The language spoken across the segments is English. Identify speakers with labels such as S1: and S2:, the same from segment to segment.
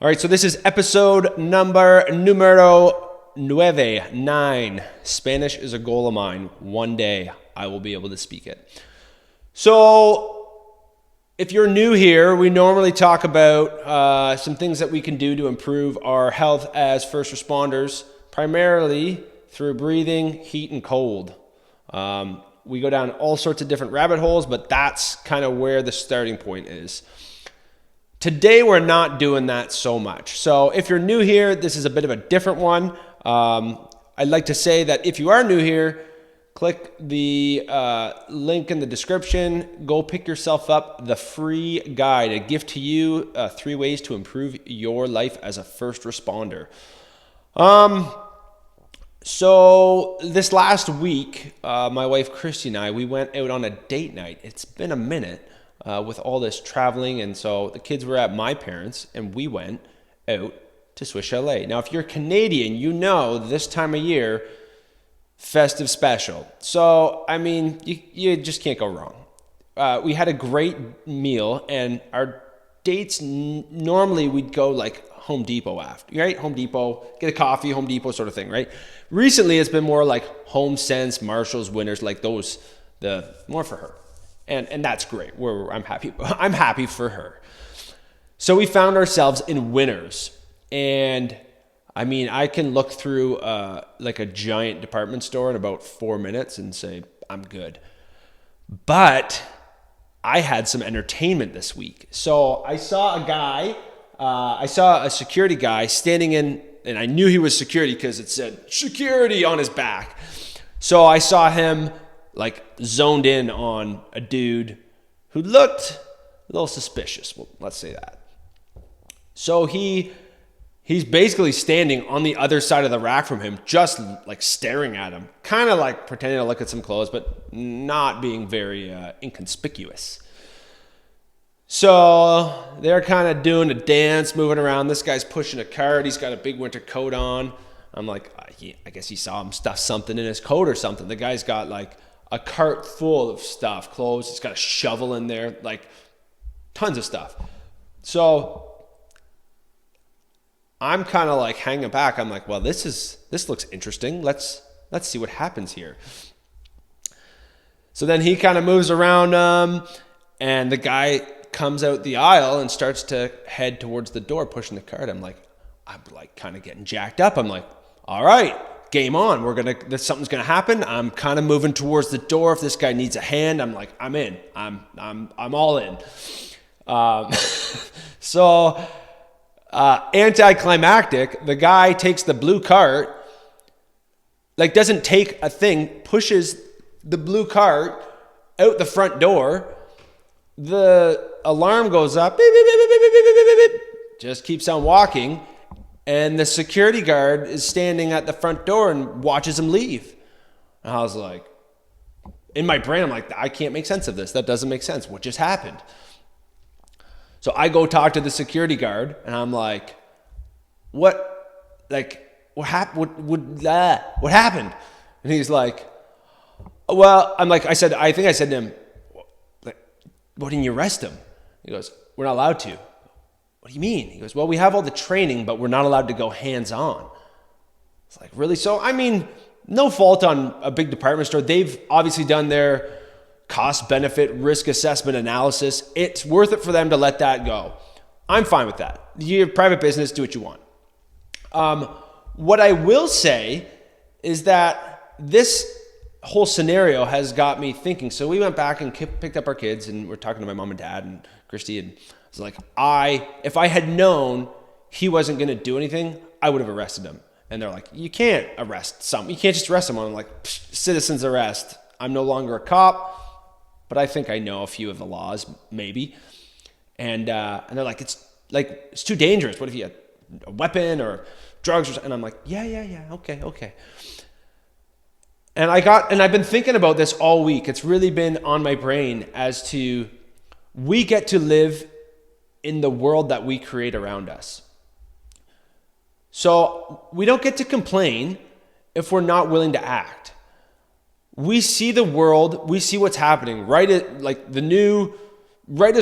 S1: All right, so this is episode numero 9. Spanish is a goal of mine. One day I will be able to speak it. So if you're new here, we normally talk about some things that we can do to improve our health as first responders, primarily through breathing, heat, and cold. We go down all sorts of different rabbit holes, but that's kind of where the starting point is. Today, we're not doing that so much. So if you're new here, this is a bit of a different one. I'd like to say that if you are new here, click the link in the description. Go pick yourself up the free guide, a gift to you, 3 ways to improve your life as a first responder. So this last week, my wife Christy and I, we went out on a date night. It's been a minute. With all this traveling, and so the kids were at my parents' and we went out to Swiss Chalet. Now if you're Canadian, you know this time of year, festive special. So I mean, you just can't go wrong. We had a great meal, and our dates normally we'd go like Home Depot after, right? Home Depot, get a coffee, Home Depot sort of thing, right? Recently it's been more like Home Sense, Marshalls, Winners, like those, the more for her. And that's great. I'm happy for her. So we found ourselves in Winners. And I mean, I can look through like a giant department store in about 4 minutes and say, I'm good. But I had some entertainment this week. So I saw a security guy standing in, and I knew he was security because it said security on his back. So I saw him like zoned in on a dude who looked a little suspicious. Well, let's say that. So he's basically standing on the other side of the rack from him, just like staring at him, kind of like pretending to look at some clothes, but not being very inconspicuous. So they're kind of doing a dance, moving around. This guy's pushing a cart. He's got a big winter coat on. I'm like, I guess he saw him stuff something in his coat or something. The guy's got like a cart full of stuff, clothes. He's got a shovel in there, like tons of stuff. So I'm kind of like hanging back. I'm like, well, this looks interesting. Let's see what happens here. So then he kind of moves around, and the guy comes out the aisle and starts to head towards the door, pushing the cart. I'm like kind of getting jacked up. I'm like, all right, game on. Something's gonna happen. I'm kind of moving towards the door. If this guy needs a hand, I'm like, I'm in. I'm all in. So anticlimactic. The guy takes the blue cart, like doesn't take a thing, pushes the blue cart out the front door. The alarm goes up. Beep, beep, beep, beep, beep, beep, beep, beep. Just keeps on walking. And the security guard is standing at the front door and watches him leave. And I was like, in my brain, I'm like, I can't make sense of this. That doesn't make sense. What just happened? So I go talk to the security guard, and I'm like, what happened? And he's like, well, I think I said to him, why didn't you arrest him? He goes, we're not allowed to. What do you mean? He goes, well, we have all the training, but we're not allowed to go hands-on. It's like, really? So, I mean, no fault on a big department store. They've obviously done their cost-benefit risk assessment analysis. It's worth it for them to let that go. I'm fine with that. You have private business, do what you want. What I will say is that this whole scenario has got me thinking. So we went back and picked up our kids, and we're talking to my mom and dad and Christy, and it's like, if I had known he wasn't going to do anything, I would have arrested him. And they're like, you can't arrest someone. You can't just arrest someone. I'm like, citizen's arrest. I'm no longer a cop, but I think I know a few of the laws, maybe. And they're like, it's too dangerous. What if you had a weapon or drugs or something? And I'm like, yeah, okay. And I've been thinking about this all week. It's really been on my brain as to, we get to live in the world that we create around us. So we don't get to complain if we're not willing to act. We see the world, we see what's happening. Right is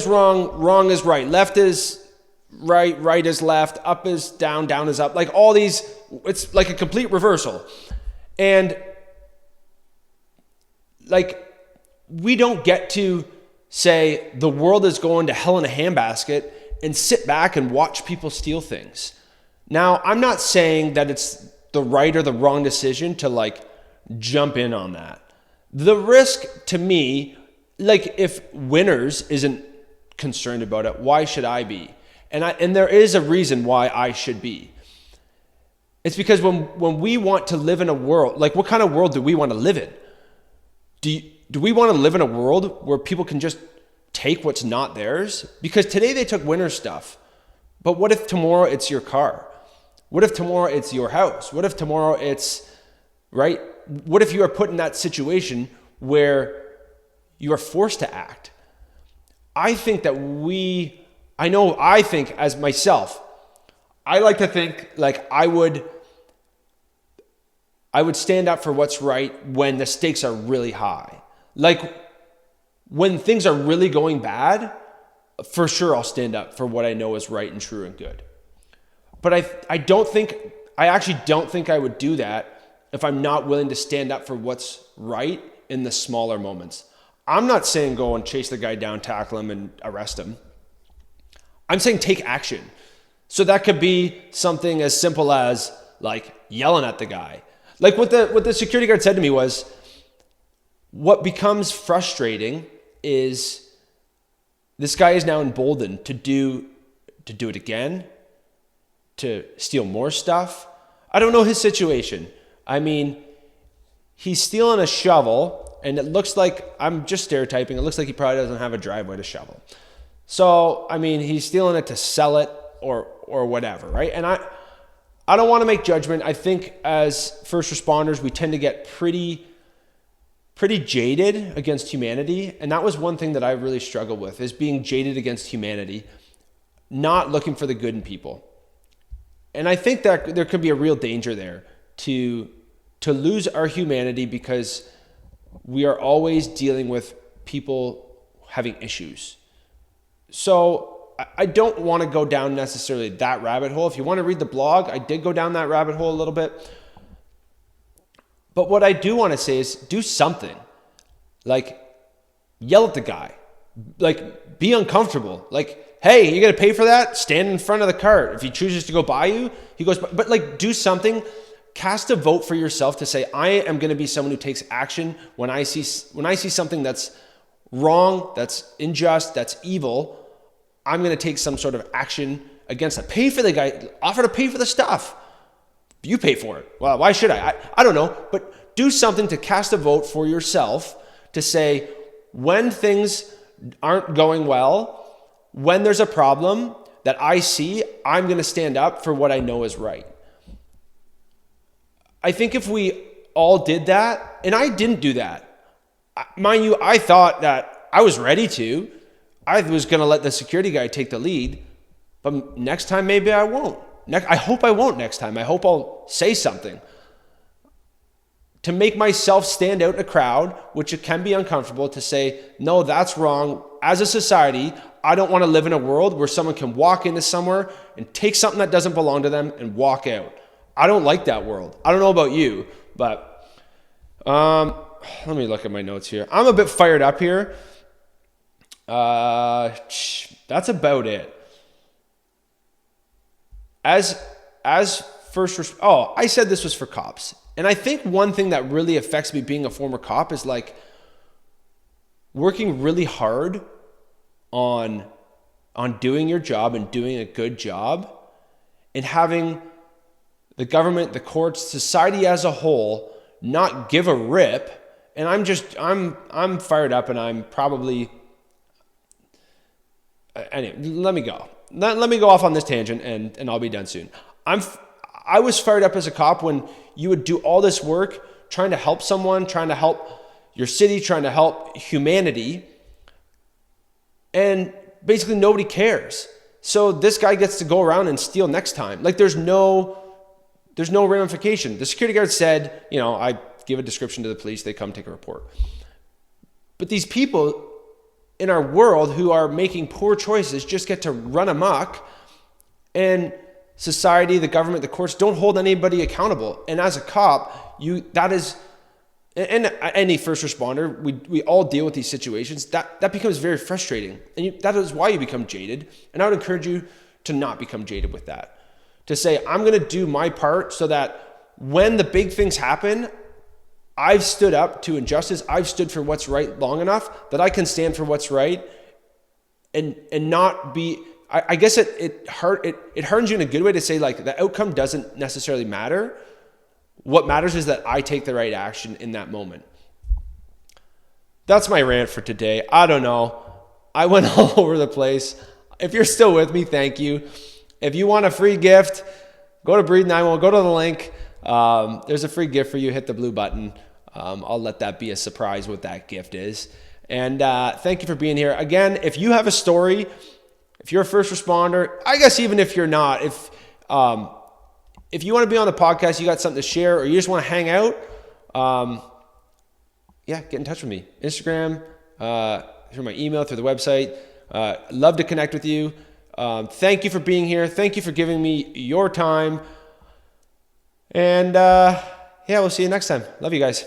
S1: wrong, wrong is right, left is right is left, up is down, down is up. Like all these, it's like a complete reversal. And like, we don't get to say the world is going to hell in a handbasket and sit back and watch people steal things. Now, I'm not saying that it's the right or the wrong decision to like jump in on that. The risk to me, like if Winners isn't concerned about it, why should I be? And there is a reason why I should be. It's because when we want to live in a world, like what kind of world do we want to live in? Do we want to live in a world where people can just take what's not theirs? Because today they took Winners stuff. But what if tomorrow it's your car? What if tomorrow it's your house? What if tomorrow it's, right? What if you are put in that situation where you are forced to act? I think as myself, I like to think like I would stand up for what's right when the stakes are really high. Like when things are really going bad, for sure I'll stand up for what I know is right and true and good. But I actually don't think I would do that if I'm not willing to stand up for what's right in the smaller moments. I'm not saying go and chase the guy down, tackle him, and arrest him. I'm saying take action. So that could be something as simple as like yelling at the guy. Like what the security guard said to me was, what becomes frustrating is this guy is now emboldened to do it again, to steal more stuff. I don't know his situation. I mean, he's stealing a shovel, and it looks like, I'm just stereotyping, it looks like he probably doesn't have a driveway to shovel. So, I mean, he's stealing it to sell it or whatever, right? And I don't want to make judgment. I think as first responders, we tend to get pretty jaded against humanity. And that was one thing that I really struggled with, is being jaded against humanity, not looking for the good in people. And I think that there could be a real danger there to lose our humanity because we are always dealing with people having issues. So I don't want to go down necessarily that rabbit hole. If you want to read the blog, I did go down that rabbit hole a little bit. But what I do want to say is do something. Like yell at the guy. Like be uncomfortable. Like, hey, you got to pay for that? Stand in front of the cart. If he chooses to go by you, he goes by. But like do something. Cast a vote for yourself to say, I am going to be someone who takes action when I see something that's wrong, that's unjust, that's evil. I'm going to take some sort of action against it. Pay for the guy. Offer to pay for the stuff. You pay for it. Well, why should I? I don't know. But do something to cast a vote for yourself to say, when things aren't going well, when there's a problem that I see, I'm going to stand up for what I know is right. I think if we all did that, and I didn't do that. Mind you, I thought that I was ready to. I was going to let the security guy take the lead, but next time maybe I won't. I hope I won't next time. I hope I'll say something to make myself stand out in a crowd, which it can be uncomfortable to say, no, that's wrong. As a society, I don't want to live in a world where someone can walk into somewhere and take something that doesn't belong to them and walk out. I don't like that world. I don't know about you, but let me look at my notes here. I'm a bit fired up here. That's about it. I said this was for cops. And I think one thing that really affects me being a former cop is like working really hard on doing your job and doing a good job and having the government, the courts, society as a whole not give a rip. And I'm fired up, and I'm probably anyway, let me go. Let me go off on this tangent and I'll be done soon. I was fired up as a cop when you would do all this work trying to help someone, trying to help your city, trying to help humanity, and basically nobody cares. So this guy gets to go around and steal next time. Like there's no ramification. The security guard said, I give a description to the police, they come take a report. But these people in our world who are making poor choices just get to run amok And society, the government, the courts don't hold anybody accountable. And as a cop, and any first responder, we all deal with these situations. That becomes very frustrating. And that is why you become jaded. And I would encourage you to not become jaded with that. To say, I'm going to do my part so that when the big things happen, I've stood up to injustice. I've stood for what's right long enough that I can stand for what's right and not be, I guess it hardens you in a good way to say, like, the outcome doesn't necessarily matter. What matters is that I take the right action in that moment. That's my rant for today. I don't know. I went all over the place. If you're still with me, thank you. If you want a free gift, go to Breathe 911, go to the link. There's a free gift for you. Hit the blue button. I'll let that be a surprise what that gift is. And thank you for being here. Again, if you have a story, if you're a first responder, I guess even if you're not, if you want to be on the podcast, you got something to share, or you just want to hang out, get in touch with me. Instagram, through my email, through the website. Love to connect with you. Thank you for being here. Thank you for giving me your time. And we'll see you next time. Love you guys.